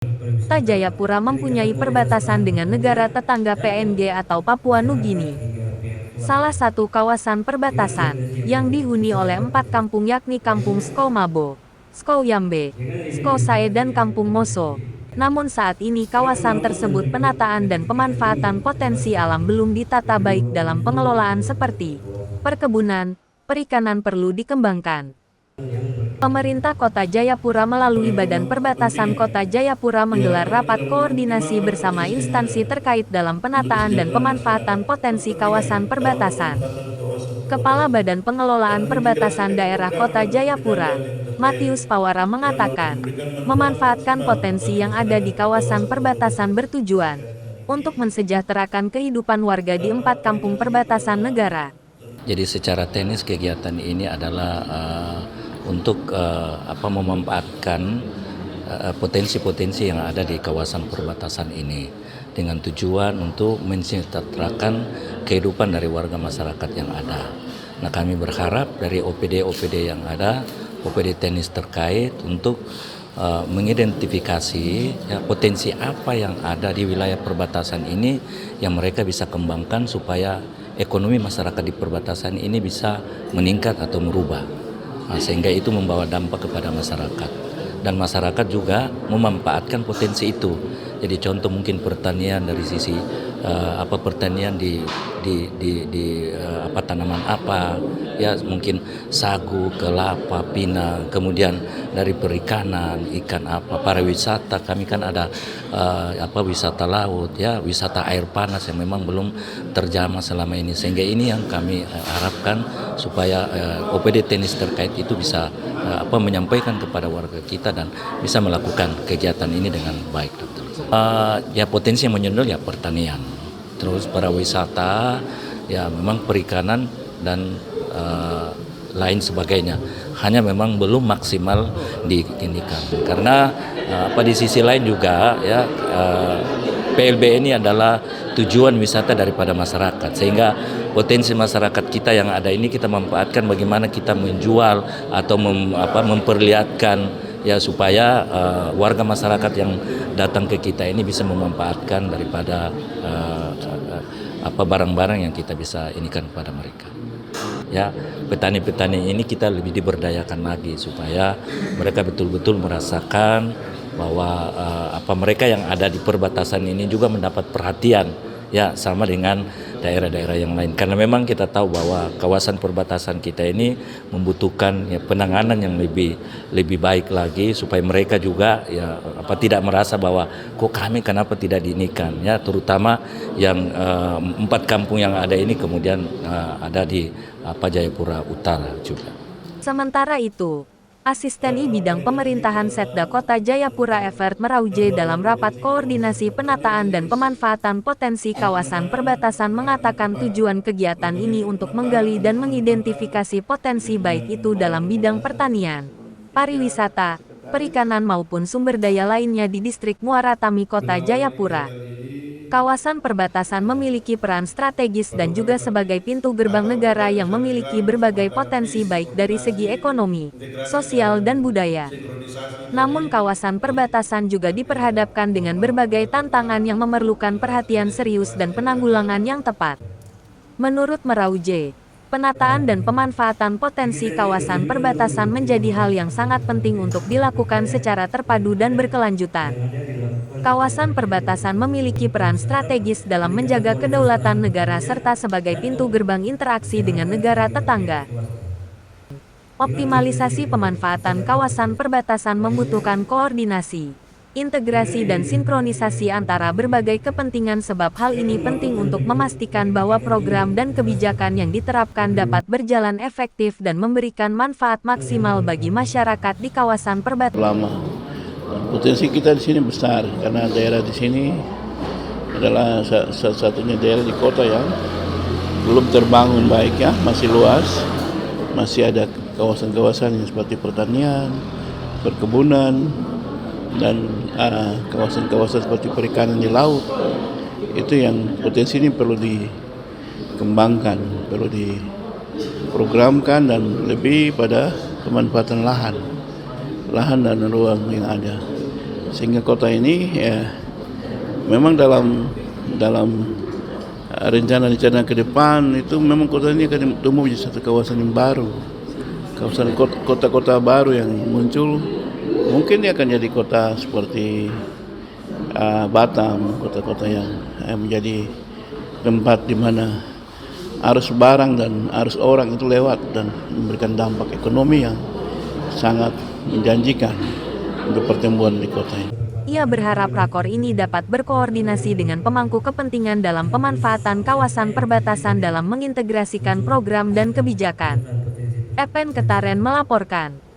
Kota Jayapura mempunyai perbatasan dengan negara tetangga PNG atau Papua Nugini. Salah satu kawasan perbatasan yang dihuni oleh 4 kampung yakni Kampung Skoumabo, Skouyambe, Skousae dan Kampung Moso. Namun saat ini kawasan tersebut penataan dan pemanfaatan potensi alam belum ditata baik dalam pengelolaan seperti perkebunan, perikanan perlu dikembangkan. Pemerintah Kota Jayapura melalui Badan Perbatasan Kota Jayapura menggelar rapat koordinasi bersama instansi terkait dalam penataan dan pemanfaatan potensi kawasan perbatasan. Kepala Badan Pengelolaan Perbatasan Daerah Kota Jayapura, Matius Pawara mengatakan, memanfaatkan potensi yang ada di kawasan perbatasan bertujuan untuk mensejahterakan kehidupan warga di 4 kampung perbatasan negara. Jadi secara teknis kegiatan ini adalah untuk memanfaatkan potensi-potensi yang ada di kawasan perbatasan ini dengan tujuan untuk mensejahterakan kehidupan dari warga masyarakat yang ada. Nah, kami berharap dari OPD yang ada, OPD teknis terkait untuk mengidentifikasi potensi apa yang ada di wilayah perbatasan ini yang mereka bisa kembangkan supaya ekonomi masyarakat di perbatasan ini bisa meningkat atau merubah. Sehingga itu membawa dampak kepada masyarakat dan masyarakat juga memanfaatkan potensi itu. Jadi contoh mungkin pertanian dari sisi pertanian di tanaman apa ya, mungkin sagu, kelapa, pinang, kemudian dari perikanan, ikan pariwisata, kami kan ada wisata laut ya, wisata air panas yang memang belum terjamah selama ini, sehingga ini yang kami harapkan supaya OPD teknis terkait itu bisa menyampaikan kepada warga kita dan bisa melakukan kegiatan ini dengan baik. Potensi yang menyundul ya pertanian, terus pariwisata, ya memang perikanan dan lain sebagainya. Hanya memang belum maksimal ditindikan. Karena di sisi lain juga ya PLB ini adalah tujuan wisata daripada masyarakat, sehingga potensi masyarakat kita yang ada ini kita manfaatkan bagaimana kita menjual atau memperlihatkan ya supaya warga masyarakat yang datang ke kita ini bisa memanfaatkan daripada barang-barang yang kita bisa inikan kepada mereka. Ya, petani-petani ini kita lebih diberdayakan lagi supaya mereka betul-betul merasakan bahwa mereka yang ada di perbatasan ini juga mendapat perhatian ya sama dengan daerah-daerah yang lain, karena memang kita tahu bahwa kawasan perbatasan kita ini membutuhkan ya penanganan yang lebih baik lagi supaya mereka juga ya tidak merasa bahwa kok kami kenapa tidak diinikan ya, terutama yang 4 kampung yang ada ini kemudian ada di Jayapura Utara juga. Sementara itu, Asisten Bidang Pemerintahan Setda Kota Jayapura Evert Merauje dalam rapat koordinasi penataan dan pemanfaatan potensi kawasan perbatasan mengatakan tujuan kegiatan ini untuk menggali dan mengidentifikasi potensi baik itu dalam bidang pertanian, pariwisata, perikanan maupun sumber daya lainnya di distrik Muara Tami Kota Jayapura. Kawasan perbatasan memiliki peran strategis dan juga sebagai pintu gerbang negara yang memiliki berbagai potensi baik dari segi ekonomi, sosial dan budaya. Namun kawasan perbatasan juga diperhadapkan dengan berbagai tantangan yang memerlukan perhatian serius dan penanggulangan yang tepat. Menurut Merauje, penataan dan pemanfaatan potensi kawasan perbatasan menjadi hal yang sangat penting untuk dilakukan secara terpadu dan berkelanjutan. Kawasan perbatasan memiliki peran strategis dalam menjaga kedaulatan negara serta sebagai pintu gerbang interaksi dengan negara tetangga. Optimalisasi pemanfaatan kawasan perbatasan membutuhkan koordinasi, integrasi dan sinkronisasi antara berbagai kepentingan, sebab hal ini penting untuk memastikan bahwa program dan kebijakan yang diterapkan dapat berjalan efektif dan memberikan manfaat maksimal bagi masyarakat di kawasan perbatasan. Potensi kita di sini besar karena daerah di sini adalah satu-satunya daerah di kota yang belum terbangun baik ya, masih luas, masih ada kawasan-kawasan yang seperti pertanian, perkebunan, dan kawasan-kawasan seperti perikanan di laut. Itu yang potensi ini perlu dikembangkan, perlu diprogramkan dan lebih pada pemanfaatan lahan dan ruang yang ada. Sehingga kota ini ya memang dalam rencana-rencana ke depan itu memang kota ini akan tumbuh menjadi satu kawasan yang baru, kawasan kota-kota baru yang muncul. Mungkin dia akan jadi kota seperti Batam, kota-kota yang menjadi tempat di mana arus barang dan arus orang itu lewat dan memberikan dampak ekonomi yang sangat menjanjikan untuk pertumbuhan di kota ini. Ia berharap rakor ini dapat berkoordinasi dengan pemangku kepentingan dalam pemanfaatan kawasan perbatasan dalam mengintegrasikan program dan kebijakan. Epen Ketaren melaporkan.